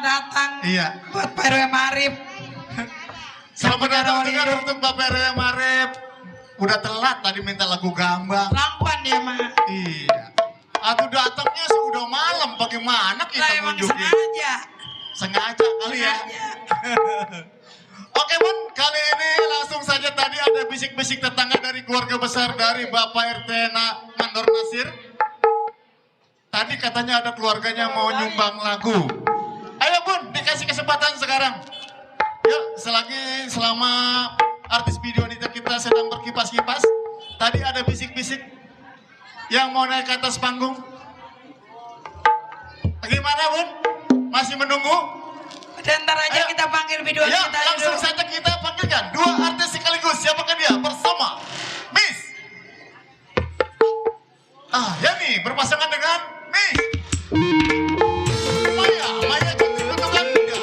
datang. Iya. Buat Pak RW Marip. Selamat datang juga untuk Bapak RW Marip. Udah telat tadi minta lagu gambang. Lampuan dia mah. Iya. Atau datangnya sudah malam, bagaimana kita Lah emang nunjukin? sengaja. Sengaja kali ya. Oke Bun, kali ini langsung saja tadi ada bisik-bisik tetangga dari keluarga besar dari Bapak RT Mandor Nasir. Tadi katanya ada keluarganya mau nyumbang lagu. Ayo Bun, dikasih kesempatan sekarang. Yuk, selama artis video kita sedang berkipas-kipas. Tadi ada bisik-bisik yang mau naik ke atas panggung. Bagaimana Bun? Masih menunggu? Dan ntar aja kita panggil video Ya, kita langsung dulu. saja kita panggilkan dua artis sekaligus. Siapakah dia? Bersama Miss Yani berpasangan dengan Miss Maya cantik untuk Anda.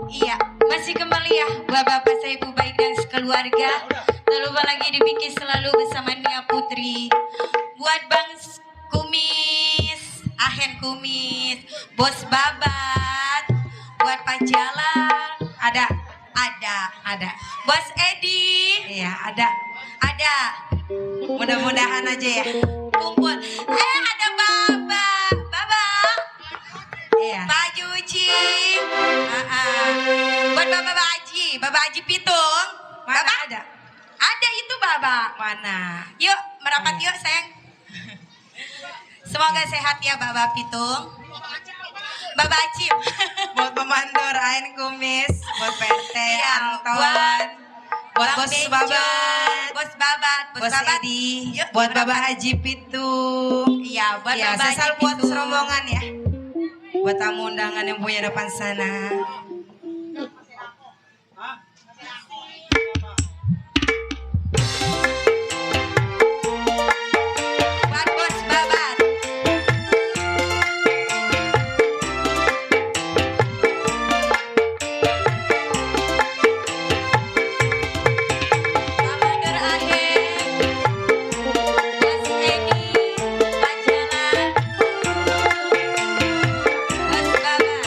Iya, masih kembali ya buat bapak saya ibu baik dan sekeluarga. Tak lupa lagi dibikin selalu bersama Nia Putri. Buat Bang Kumis, Ahen Kumis, Bos Babat, buat Pak Jalan, ada. Bos Edi, iya ada. Mudah-mudahan aja ya. Kumpul. Ada Baba. Iya. Pak Juci. Buat Baba Haji Pitung. Mana Baba? ada? Ada itu Baba. Mana? Yuk merapat yuk sayang. Semoga sehat ya Baba Pitung. Baba Acim. Buat pemandor Ain Kumis, buat PT Iya, Anton, buat Bang Bos Benjol, Babat, Bos Babat, Bos Edi, Yuk, buat merapat. Bapak Haji Pitung. Iya, buat Ya, Baba sesal Haji buat Pitung. serombongan ya. Buat tamu undangan yang punya depan sana. Buat Bos Babat. Pamandor Ahen, Bos Edi, Pak Jalan, Bos Babat.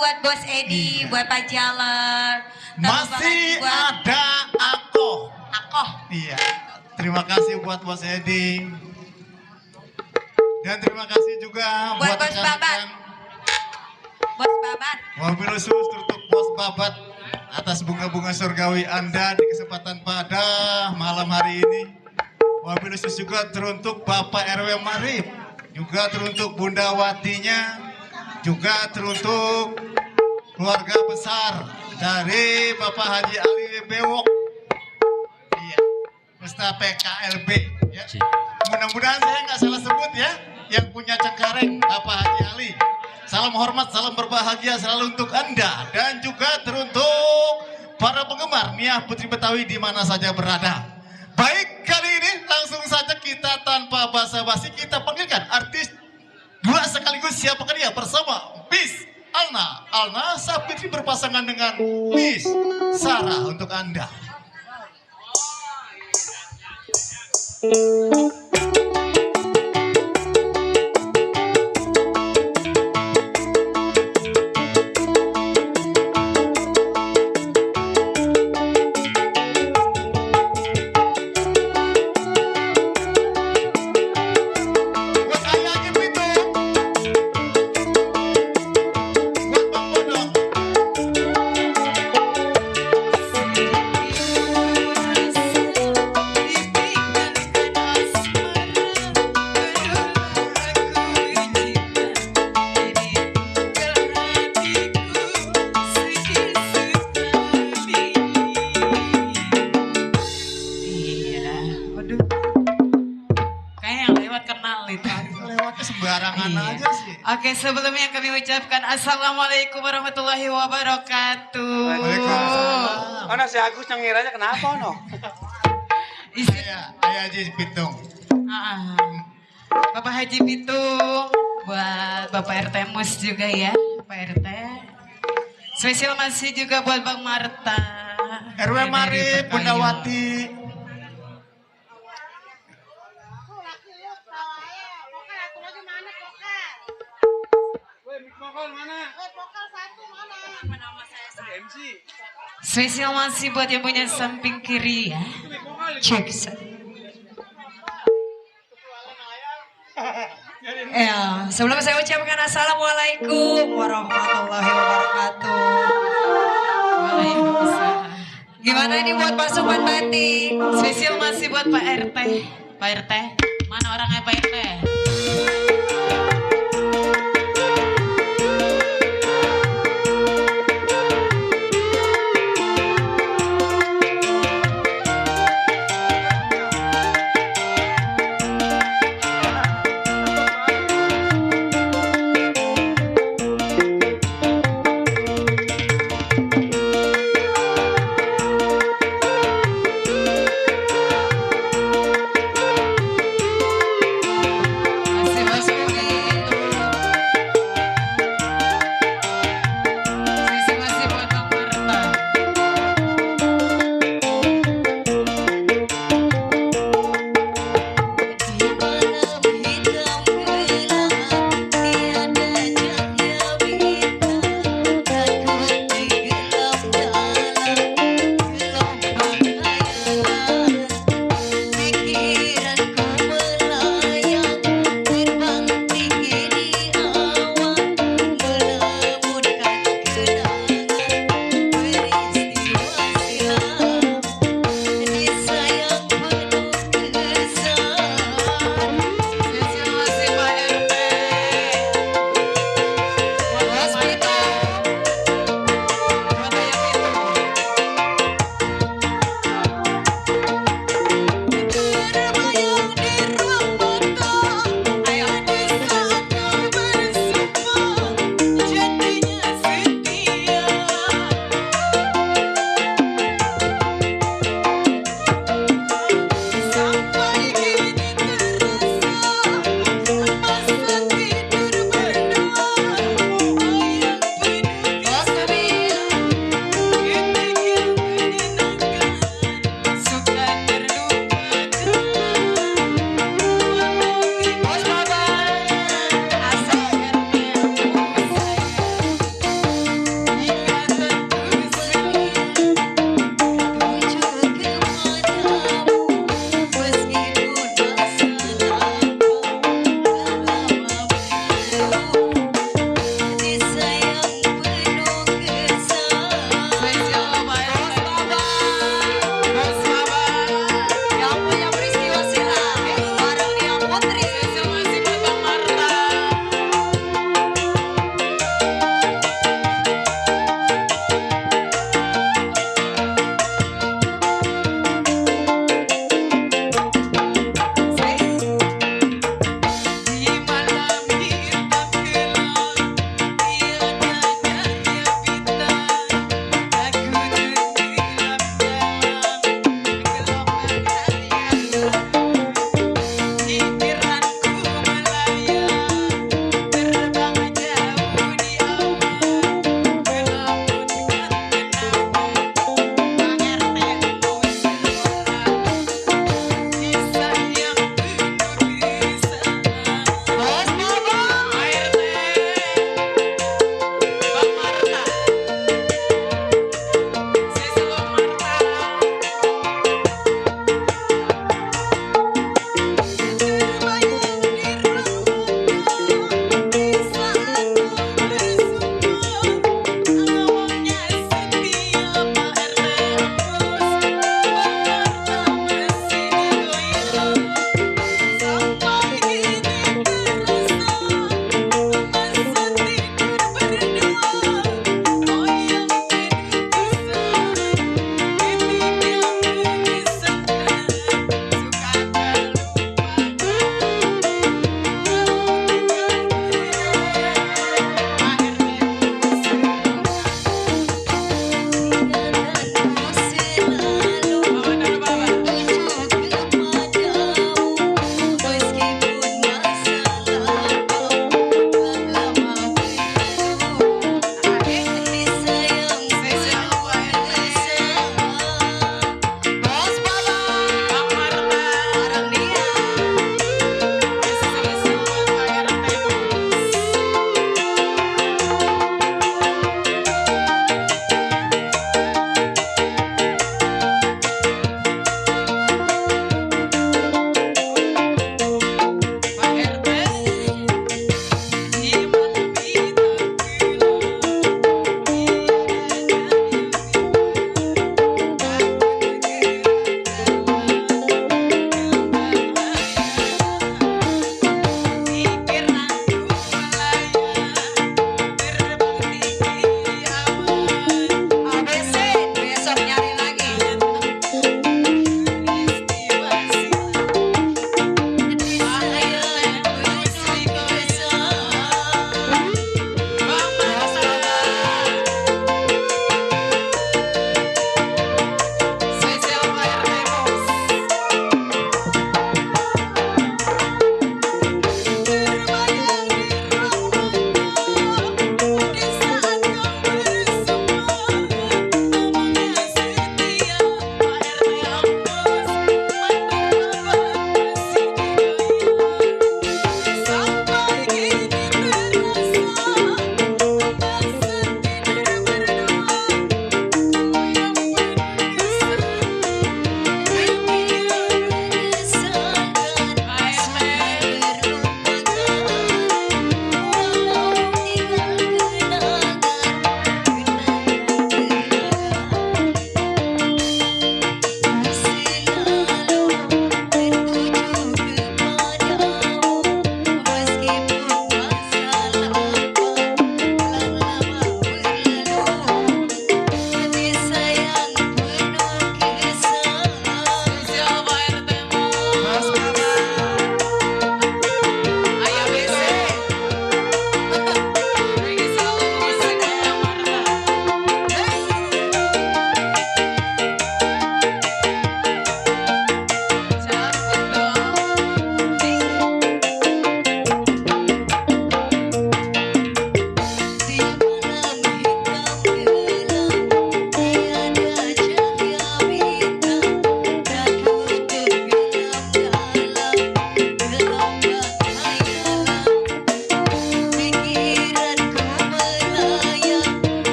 buat Bos Edi, buat Pak Jaler. Tak lupa Masih lagi buat ada Ako. Akoh. Iya. Terima kasih buat Bos Edi. Dan terima kasih juga Buat Bos rekan-rekan Bos Babat. mobil khusus untuk Bos Babat atas bunga-bunga surgawi Anda di kesempatan pada malam hari ini. Mobil khusus juga teruntuk Bapak RW Marip, juga teruntuk Bunda Watinya, juga teruntuk keluarga besar dari Bapak Haji Ali Bewok. Iya, Ustaz PKLB. Ya. Mudah-mudahan saya nggak salah sebut ya, yang punya Cengkareng Bapak Haji Ali. Salam hormat, salam berbahagia selalu untuk Anda dan juga teruntuk para penggemar Nia Putri Betawi di mana saja berada. Baik, kali ini langsung saja kita tanpa basa-basi kita panggilkan artis dua sekaligus, siapakah dia bersama Miss Alna. Alna Sapitri berpasangan dengan Miss Sarah untuk Anda. Buat Ayah Gitu itu. Buat Bang Bodong. Iya. Waduh. Kayak yang lewat kenal itu. Lewatnya sembarangan Iya. aja sih. Oke, sebelumnya kami ucapkan Assalamualaikum warahmatullahi wabarakatuh. Waalaikumsalam. Ono si Agus nyengiranya kenapa ono? Isi Ayah Haji Pitung. Ah, Bapak Haji Pitung, buat Bapak RT Mus juga ya, Pak RT. Spesial masih juga buat Bang Marta. RW Dari Marip, Bunda Pekayo. Wati. Spesial masih buat yang punya samping kiri ya. Cek. Ya, sebelum saya ucapkan Assalamualaikum warahmatullahi wabarakatuh. Waalaikumsalam. Gimana ini buat pasukan batik? Spesial masih buat Pak RT. Pak RT, mana orangnya Pak RT? Masih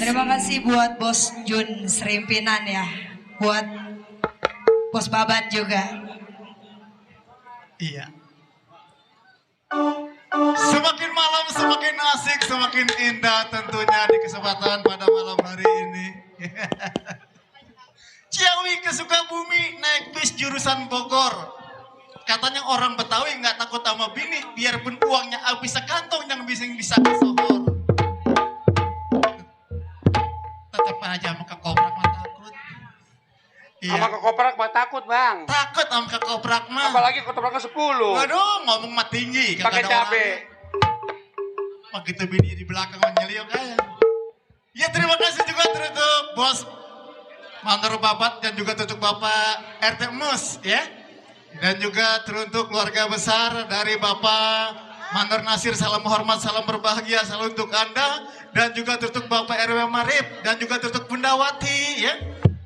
Terima kasih buat Bos Jun Serimpinan ya. Buat Bos Babat juga. Iya. Semakin malam semakin asik, semakin indah tentunya di kesempatan pada malam hari ini. Ciawi ke Sukabumi naik bis jurusan Bogor. Katanya orang Betawi nggak takut sama bini, biarpun uangnya habis sekantong yang bisa kesohor. Tetap aja sama kekoprak mah takut. Iya. Sama ketoprak mah takut, Bang. Takut sama kekoprak mah. Apalagi ketopraknya 10. Waduh, ngomong mah tinggi. kagak Pakai ada cabe. orangnya. Begitu bini di belakang nyeliok aja. Ya terima kasih juga untuk Bos Mandor Babat dan juga untuk Bapak RT Mus ya. Dan juga teruntuk keluarga besar dari Bapak Mandor Nasir, salam hormat, salam berbahagia, salam untuk Anda. Dan juga teruntuk Bapak RW Marip, dan juga teruntuk Bunda Wati ya.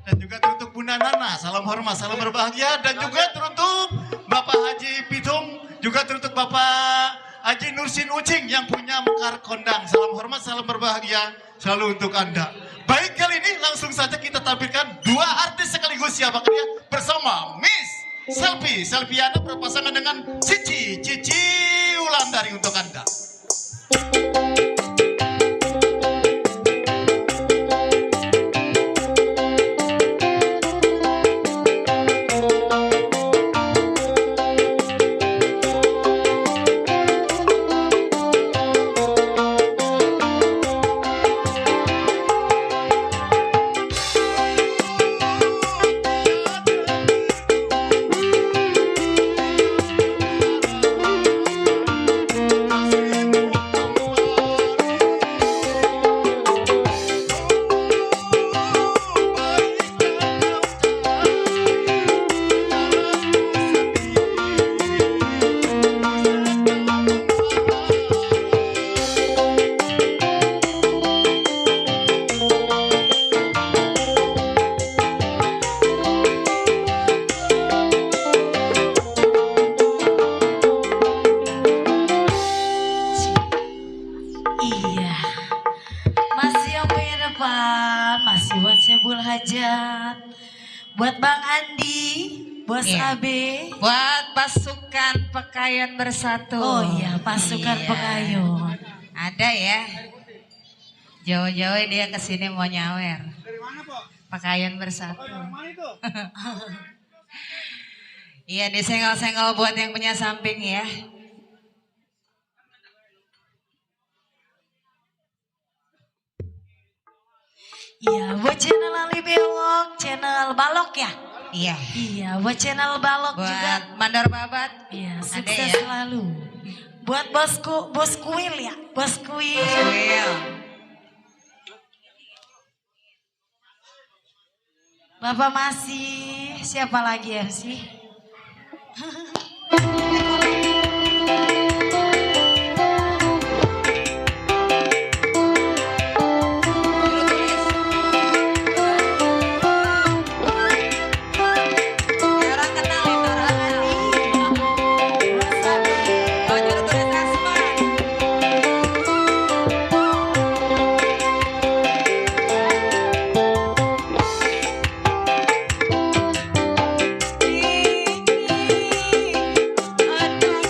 Dan juga teruntuk Bunda Nana, salam hormat, salam berbahagia. Dan juga teruntuk Bapak Haji Pitung, juga teruntuk Bapak Haji Nursin Ucing yang punya Mekar Kondang. Salam hormat, salam berbahagia selalu untuk Anda. Baik, kali ini langsung saja kita tampilkan dua artis sekaligus siapa dia bersama Miss Selviana berpasangan dengan Cici Wulandari untuk Anda. Iya. Masih yang punya depan, masih buat Sebul Hajat. Buat Bang Andi, Bos Iya. Abe. Buat pasukan Pekayon Bersatu. Oh iya, pasukan Iya. Pekayon. Ada ya. Jauh-jauh dia kesini mau nyawer. Dari mana, Po? Pekayon Bersatu. Mana itu? Iya, disenggol-senggol buat yang punya samping ya. Iya, buat channel Ali Bewok, channel Balok ya. Iya. Iya, buat channel Balok juga. Buat Mandor Babat. Iya, Ada sukses ya? selalu. Buat bos kuil ya, bos kuil. Will. Bapak masih, siapa lagi MC? Orang kenal itu, orang kenal. Oh, juru tulis Asma. Aduh.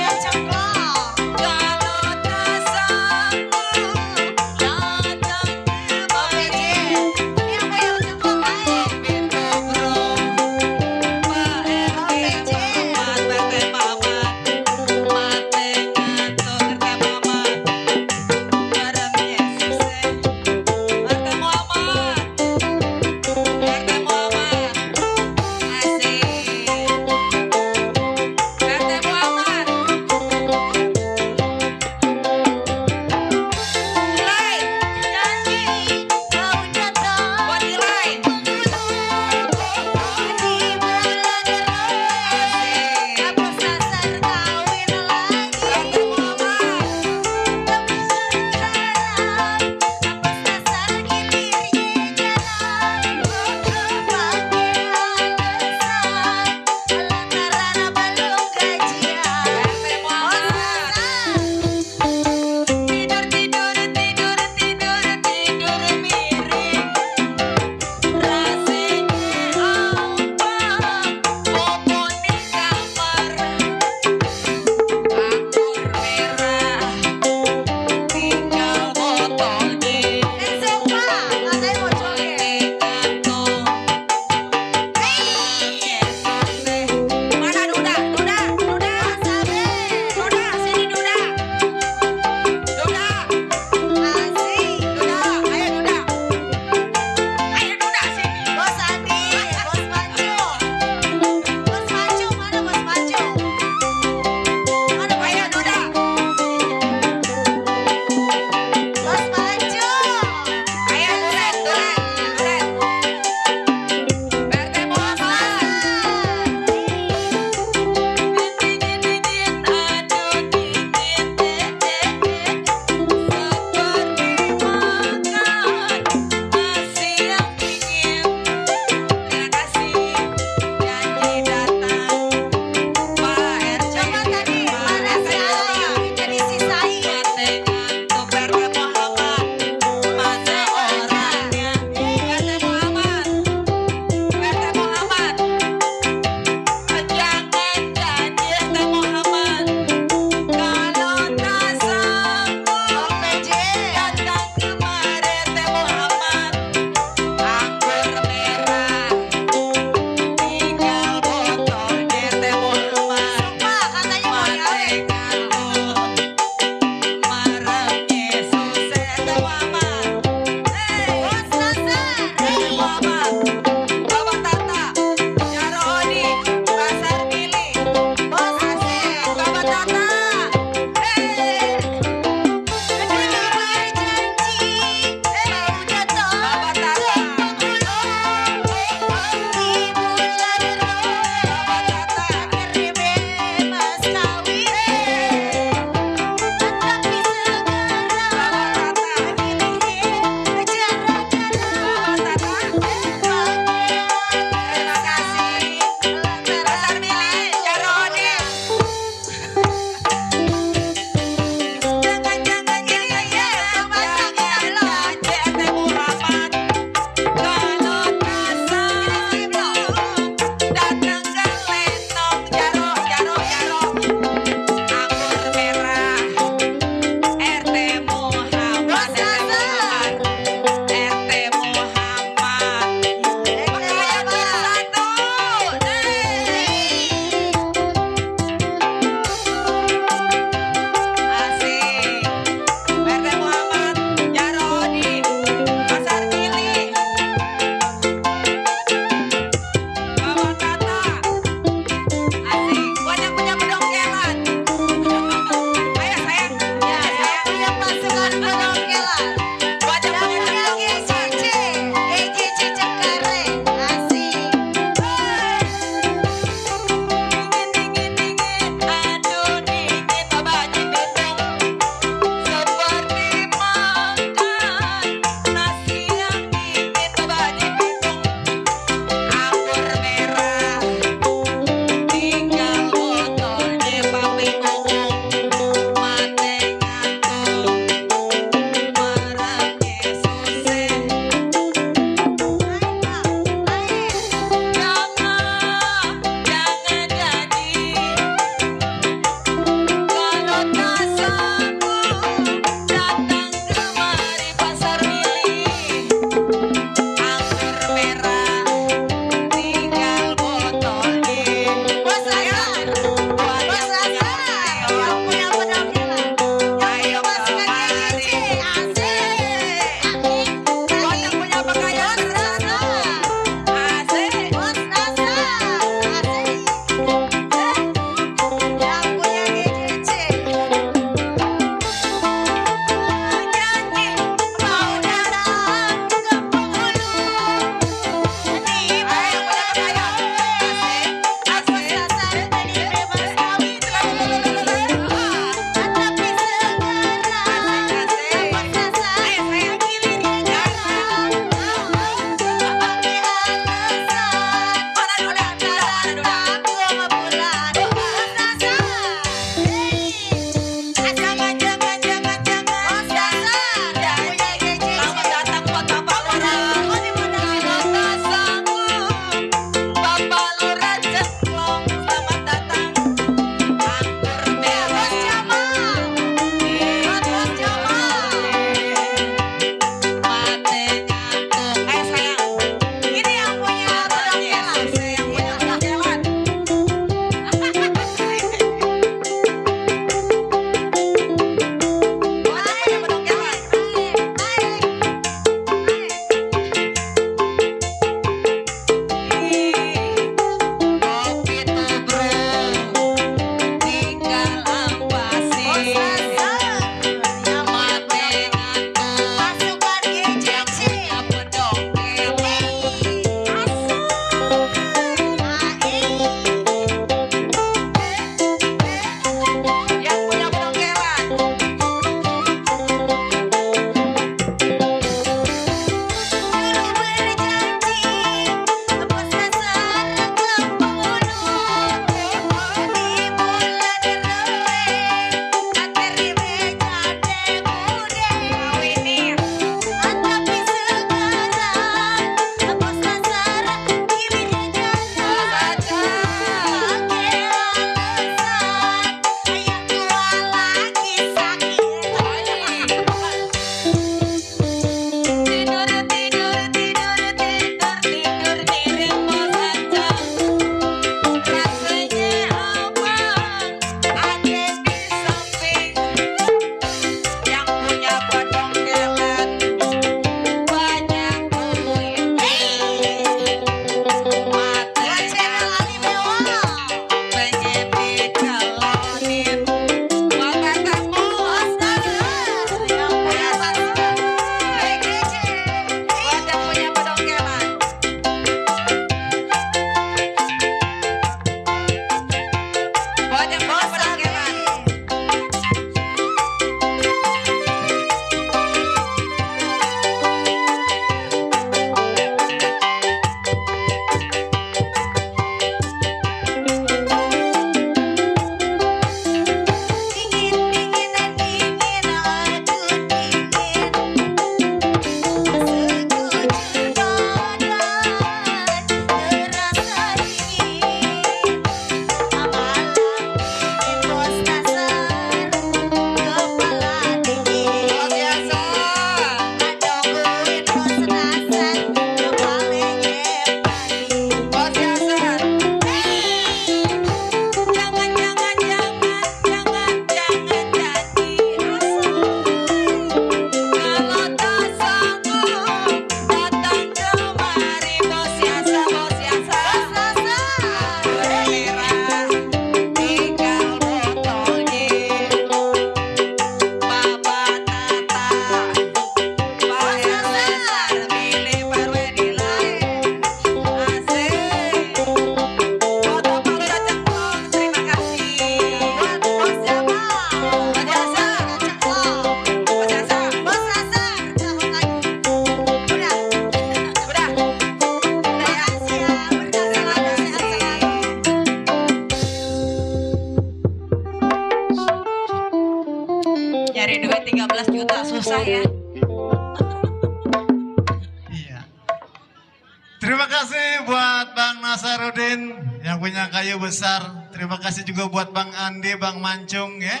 Terima kasih buat Bang Nasarudin yang punya kayu besar. Terima kasih juga buat Bang Andi, Bang Mancung ya.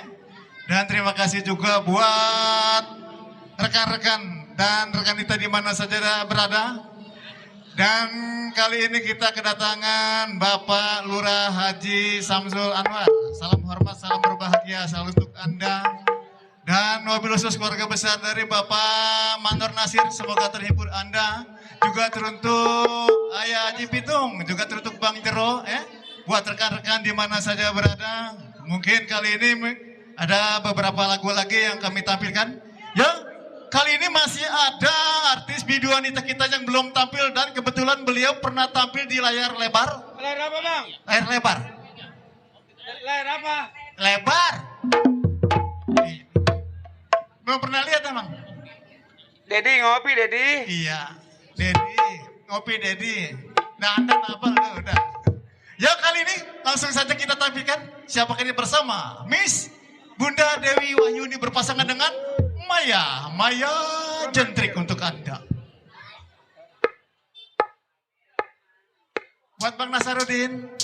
Dan terima kasih juga buat rekan-rekan dan rekan kita di mana saja berada. Dan kali ini kita kedatangan Bapak Lurah Haji Samsul Anwar. Salam hormat, salam berbahagia selalu untuk Anda. Dan mobil khusus keluarga besar dari Bapak Mandor Nasir, semoga terhibur Anda. Juga teruntuk Ayah Haji Pitung, juga teruntuk Bang Jero, buat rekan-rekan di mana saja berada. Mungkin kali ini ada beberapa lagu lagi yang kami tampilkan. Ya, kali ini masih ada artis bidu wanita kita yang belum tampil dan kebetulan beliau pernah tampil di layar lebar. Layar apa bang? Layar lebar. Layar apa? Lebar. Belum pernah lihat emang? Dedi ngopi Dedi. Iya. Dedi, ngopi Dedi. Nah, Anda apa udah. Ya kali ini langsung saja kita tampilkan siapakah ini bersama Miss Bunda Dewi Wahyuni berpasangan dengan Maya Jentrik untuk Anda. Buat Bang Nasarudin.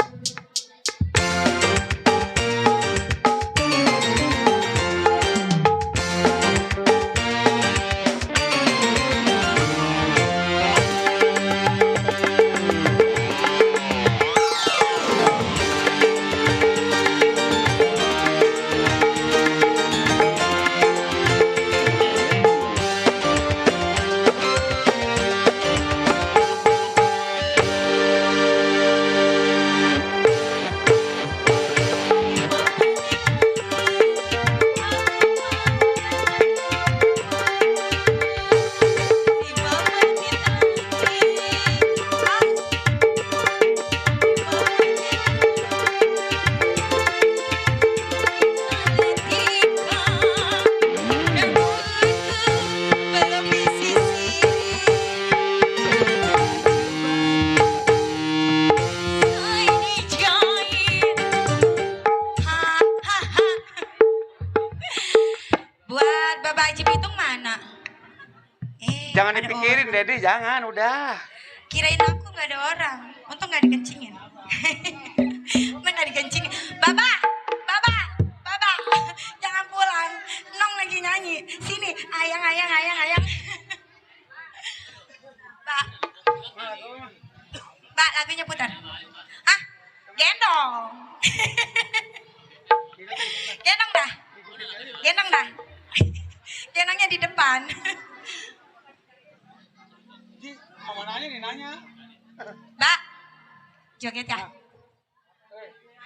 Jangan dipikirin Dedi, jangan udah. Kirain aku nggak ada orang, untung nggak dikencingin. Untung nggak dikencingin. Baba, jangan pulang. Nong lagi nyanyi. Sini, ayang. Mbak, lagunya putar. Ah, gendong. Gendong dah. Gendongnya di depan. Mau nanya nih nanya. Mbak, joget ya.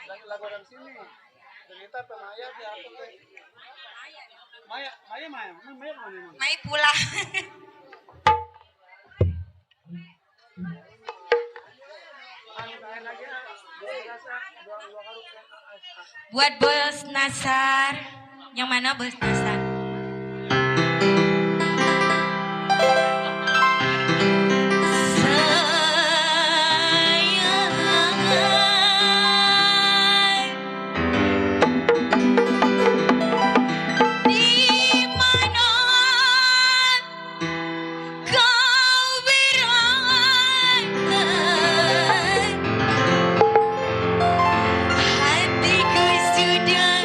Lagu dari sini. Ternyata Maya siapa tuh? Maya mana? Mai pulang. Buat Bos Nasar. Yang mana Bos Nasar? Hatiku sudah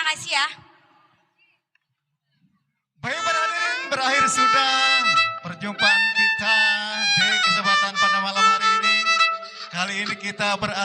kasih ya. Baik para hadirin, berakhir sudah perjumpaan kita di kesempatan pada malam hari ini. Kali ini kita beralih